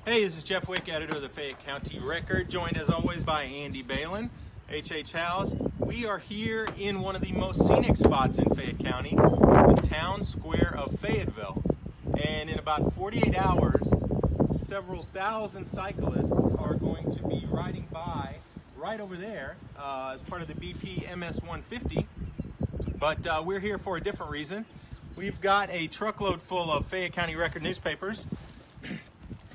Hey, this is Jeff Wick, editor of the Fayette County Record, joined as always by Andy Balin, H.H. House. We are here in one of the most scenic spots in Fayette County, the town square of Fayetteville. And in about 48 hours, several thousand cyclists are going to be riding by right over there as part of the BP MS 150. But we're here for a different reason. We've got a truckload full of Fayette County Record newspapers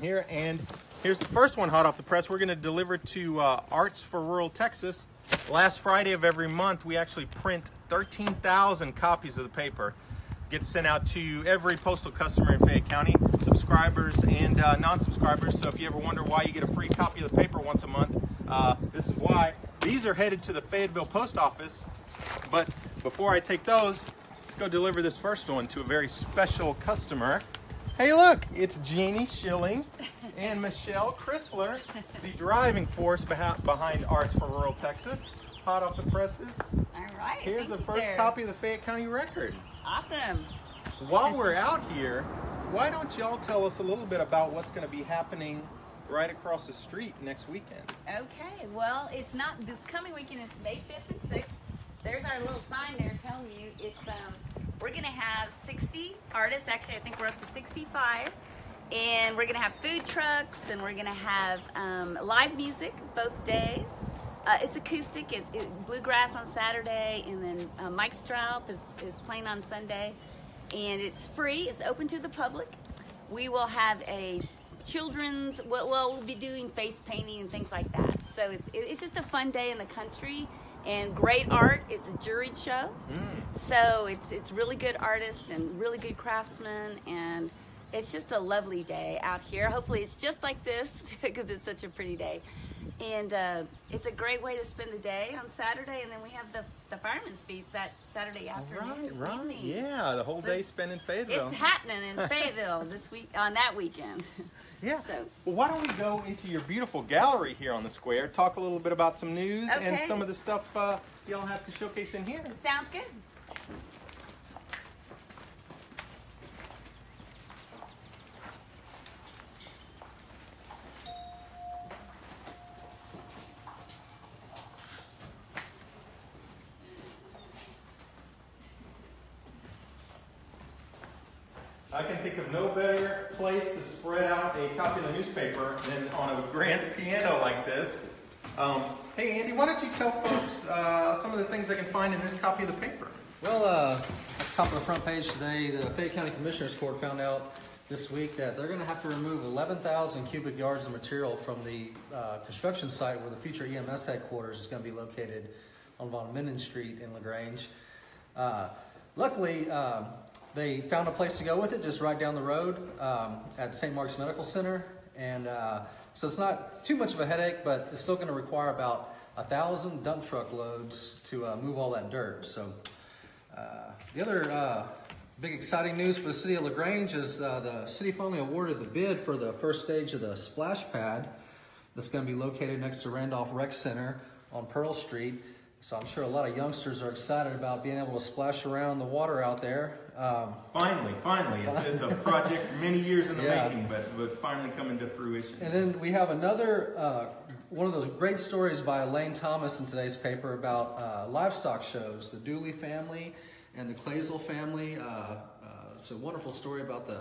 here, and here's the first one hot off the press. We're going to deliver to Arts for Rural Texas. Last Friday of every month, we actually print 13,000 copies of the paper. It gets sent out to every postal customer in Fayette County, subscribers and non-subscribers. So if you ever wonder why you get a free copy of the paper once a month, this is why. These are headed to the Fayetteville Post Office. But before I take those, let's go deliver this first one to a very special customer. Hey look, it's Jeanne Schilling and Michelle Crisler, the driving force behind Arts for Rural Texas. Hot off the presses. All right. Here's the first copy of the Fayette County Record. Awesome. While we're out here, why don't y'all tell us a little bit about what's going to be happening right across the street next weekend? Okay, well, it's not this coming weekend, it's May 5th and 6th. There's our little sign there telling you it's we're going to have 60 artists. Actually, I think we're up to 65. And we're going to have food trucks, and we're going to have live music both days. It's acoustic, bluegrass on Saturday, and then Mike Straub is playing on Sunday. And it's free. It's open to the public. We will have a children's, we'll be doing face painting and things like that. So it's just a fun day in the country. And great art. It's a juried show, so it's really good artists and really good craftsmen, and it's just a lovely day out here. Hopefully it's just like this because it's such a pretty day, and it's a great way to spend the day on Saturday, and then we have the Fireman's Feast that Saturday afternoon. Right, evening. Yeah, the whole day spent in Fayetteville. It's happening in Fayetteville this week on that weekend. Yeah. So, well, why don't we go into your beautiful gallery here on the square, talk a little bit about some news and some of the stuff y'all have to showcase in here. Sounds good. I can think of no better place to spread out a copy of the newspaper than on a grand piano like this. Hey Andy, why don't you tell folks some of the things they can find in this copy of the paper? Well, top of the front page today, the Fayette County Commissioners Court found out this week that they're going to have to remove 11,000 cubic yards of material from the construction site where the future EMS headquarters is going to be located on Von Minden Street in LaGrange. Luckily, they found a place to go with it just right down the road at St. Mark's Medical Center. And so it's not too much of a headache, but it's still going to require about 1,000 dump truck loads to move all that dirt. So the other big exciting news for the city of LaGrange is the city finally awarded the bid for the first stage of the splash pad that's going to be located next to Randolph Rec Center on Pearl Street. So I'm sure a lot of youngsters are excited about being able to splash around the water out there. Finally. It's a project many years in the making, but finally coming to fruition. And then we have another, one of those great stories by Elaine Thomas in today's paper about livestock shows, the Dooley family and the Clazel family. It's a wonderful story about the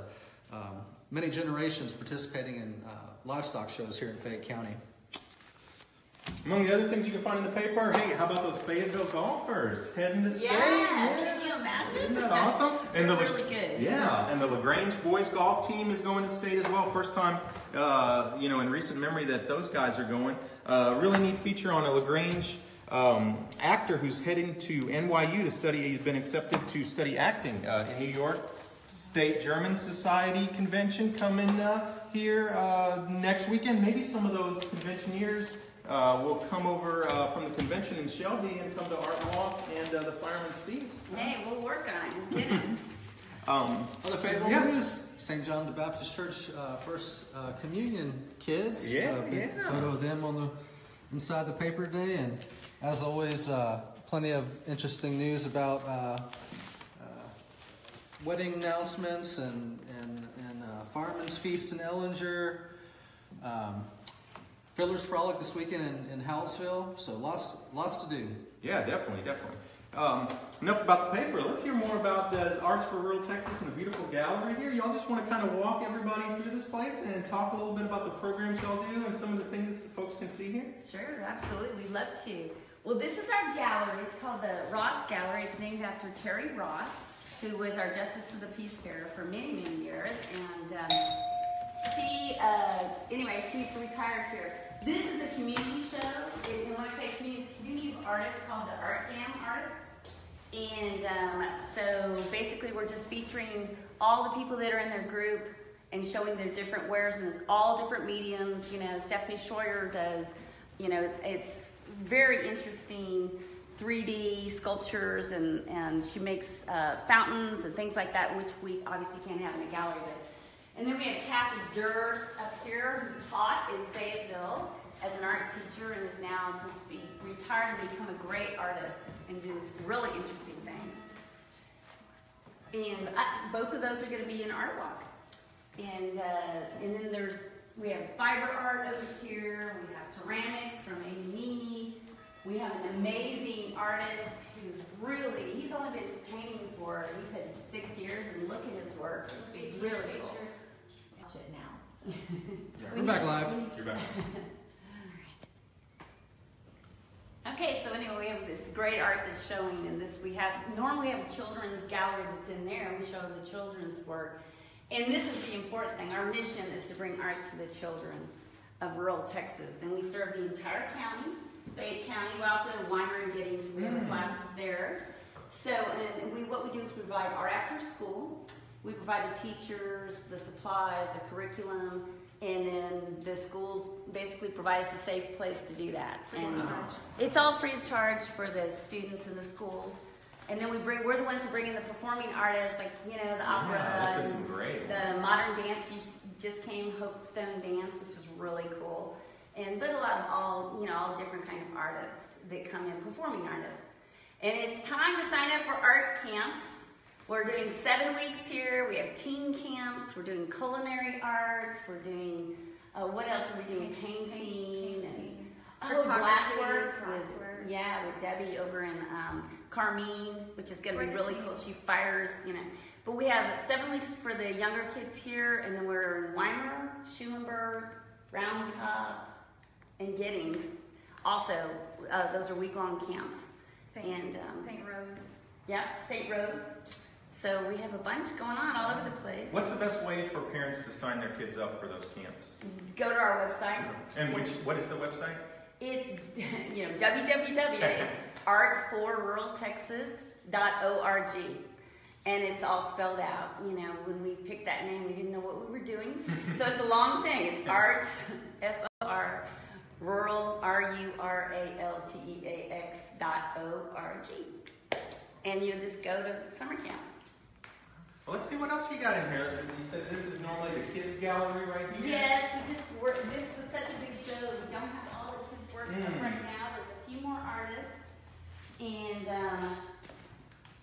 many generations participating in livestock shows here in Fayette County. Among the other things you can find in the paper, hey, how about those Fayetteville golfers heading to state? Yeah, can you imagine? Isn't that awesome? And They're really good. Yeah, and the LaGrange boys golf team is going to state as well. First time, in recent memory that those guys are going. Really neat feature on a LaGrange actor who's heading to NYU to study. He's been accepted to study acting in New York. State German Society convention coming here next weekend. Maybe some of those conventioneers will come over from the convention in Shelby and come to Art Walk and the Fireman's Feast. Hey, we'll work on it. Get him. Other favorable news, St. John the Baptist Church First Communion kids. Big photo of them on the inside the paper today. And as always, plenty of interesting news about wedding announcements and Fireman's Feast in Ellinger. Fiddler's Frolic this weekend in Howellsville, so lots to do. Yeah, definitely. Enough about the paper. Let's hear more about the Arts for Rural Texas and the beautiful gallery here. Y'all just want to kind of walk everybody through this place and talk a little bit about the programs y'all do and some of the things folks can see here? Sure, absolutely. We'd love to. Well, this is our gallery. It's called the Ross Gallery. It's named after Terry Ross, who was our Justice of the Peace here for many, many years. And she's retired here. This is a community show. And when I say community of artists called the Art Jam Artists. And so basically we're just featuring all the people that are in their group and showing their different wares, and it's all different mediums. You know, Stephanie Schroyer does, you know, it's very interesting 3D sculptures, and she makes fountains and things like that, which we obviously can't have in a gallery. And then we have Kathy Durst up here, who taught in Fayetteville as an art teacher and is now just retired and become a great artist and does really interesting things. And both of those are going to be in Art Walk. And then we have fiber art over here. We have ceramics from Amy Nini. We have an amazing artist who's he's only been painting for, he said, 6 years, and look at his work. It's really cool. Watch it now. We're back live. You're back. Okay, so anyway, we have this great art that's showing, and normally we have a children's gallery that's in there, and we show the children's work. And this is the important thing. Our mission is to bring arts to the children of rural Texas, and we serve the entire county, Fayette County. We also have Weimer and Giddings, so we have classes there. So what we do is we provide art after school. We provide the teachers, the supplies, the curriculum, and then the schools basically provides a safe place to do that. And it's all free of charge for the students in the schools. And then we're the ones who bring in the performing artists, like, you know, the opera, and the modern dance just came, Hope Stone Dance, which was really cool. But a lot of all different kind of artists that come in, performing artists. And it's time to sign up for art camps. We're doing 7 weeks here. We have teen camps. We're doing culinary arts. We're doing, what else are we doing? Painting. Glassworks with Debbie over in Carmine, which is going to be really cool. She fires, you know. But we have 7 weeks for the younger kids here, and then we're in Weimer, Schulenburg, Round Top, and Giddings. Also, those are week-long camps. St. Rose. Yeah, St. Rose. So we have a bunch going on all over the place. What's the best way for parents to sign their kids up for those camps? Go to our website. And what is the website? It's www. It's artsforruraltexas.org. And it's all spelled out. You know, when we picked that name, we didn't know what we were doing. So it's a long thing. It's arts, F-O-R, rural, RURALTEAX.org. And you just go to summer camps. Well, let's see what else you got in here. You said this is normally the kids' gallery right here? Yes, this was such a big show. We don't have all the kids working right now. There's a few more artists. And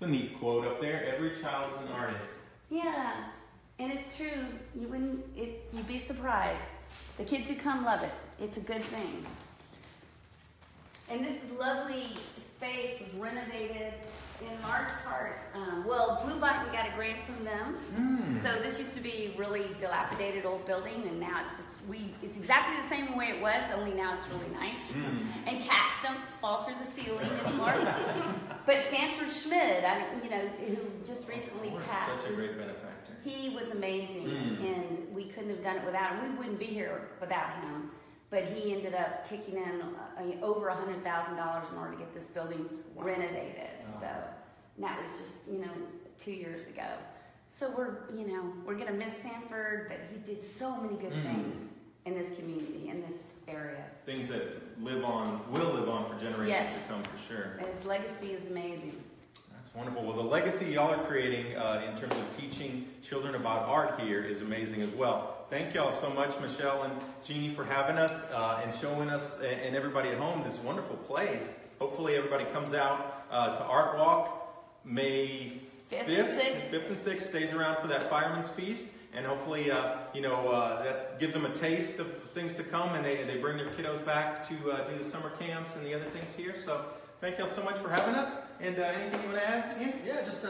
the neat quote up there, every child's an artist. Yeah, and it's true. You'd be surprised. The kids who come love it. It's a good thing. And this lovely space was renovated in large part. Blue Bonnet, we got a grant from them. So this used to be a really dilapidated old building, and now it's exactly the same way it was, only now it's really nice. And cats don't fall through the ceiling anymore. But Sanford Schmidt, who just recently passed. Such a great benefactor. He was amazing, and we couldn't have done it without him. We wouldn't be here without him. But he ended up kicking in over $100,000 in order to get this building renovated. So that was just 2 years ago. So we're gonna miss Sanford, but he did so many good things in this community, in this area. Things that will live on for generations to come, for sure. His legacy is amazing. That's wonderful. Well, the legacy y'all are creating in terms of teaching children about art here is amazing as well. Thank y'all so much, Michelle and Jeanne, for having us and showing us and everybody at home this wonderful place. Hopefully everybody comes out to Art Walk May 5th and 6th, stays around for that Fireman's Feast. and hopefully, that gives them a taste of things to come, and they bring their kiddos back to do the summer camps and the other things here. So thank y'all so much for having us. And anything you want to add, Ian? Yeah, just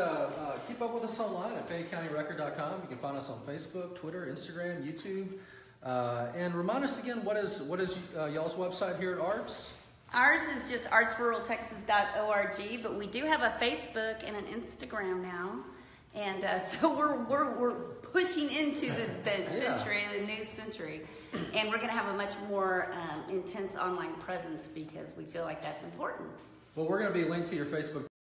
keep up with us online at FayetteCountyRecord.com. You can find us on Facebook, Twitter, Instagram, YouTube. And remind us again, what is y'all's website here at ARTS? Ours is just artsforruraltexas.org, but we do have a Facebook and an Instagram now. And so we're pushing into the century, the new century. And we're going to have a much more intense online presence because we feel like that's important. Well, we're going to be linked to your Facebook